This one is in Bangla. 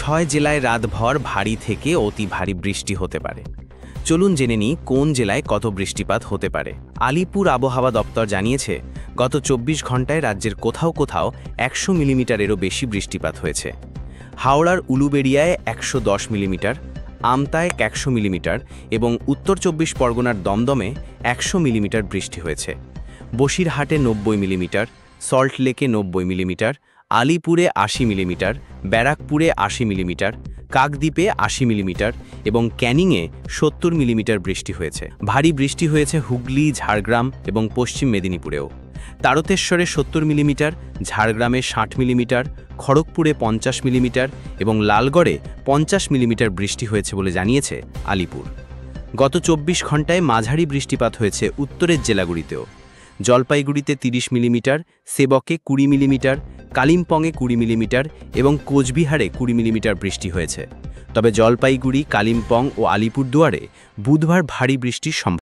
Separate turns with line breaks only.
6 জেলায় রাতভর ভারী থেকে অতি ভারী বৃষ্টি হতে পারে। চলুন জেনে নিই কোন জেলায় কত বৃষ্টিপাত হতে পারে। আলিপুর আবহাওয়া দপ্তর জানিয়েছে, গত 24 ঘন্টায় রাজ্যের কোথাও কোথাও 100 মিলিমিটারেরও বেশি বৃষ্টিপাত হয়েছে। হাওড়ার উলুবেড়িয়ায় 110 মিলিমিটার, আমতায় 100 মিলিমিটার এবং উত্তর 24 পরগনার দমদমে 100 মিলিমিটার বৃষ্টি হয়েছে। বসিরহাটে 90 মিলিমিটার, সল্টলেকে 90 মিলিমিটার, আলিপুরে 80 মিলিমিটার, ব্যারাকপুরে 80 মিলিমিটার, কাকদ্বীপে 80 মিলিমিটার এবং ক্যানিংয়ে 70 মিলিমিটার বৃষ্টি হয়েছে। ভারী বৃষ্টি হয়েছে হুগলি, ঝাড়গ্রাম এবং পশ্চিম মেদিনীপুরেও। তারকেশ্বরে 70 মিলিমিটার, ঝাড়গ্রামে 60 মিলিমিটার, খড়গপুরে 50 মিলিমিটার এবং লালগড়ে 50 মিলিমিটার বৃষ্টি হয়েছে বলে জানিয়েছে আলিপুর। গত 24 ঘন্টায় মাঝারি বৃষ্টিপাত হয়েছে উত্তরের জেলাগুলিতেও। জলপাইগুড়িতে 30 মিলিমিটার, সেবকে 20 মিলিমিটার, কালিম্পংয়ে 20 মিলিমিটার এবং কোচবিহারে 20 মিলিমিটার বৃষ্টি হয়েছে। তবে জলপাইগুড়ি, কালিম্পং ও আলিপুরদুয়ারে বুধবার ভারী বৃষ্টির সম্ভাবনা।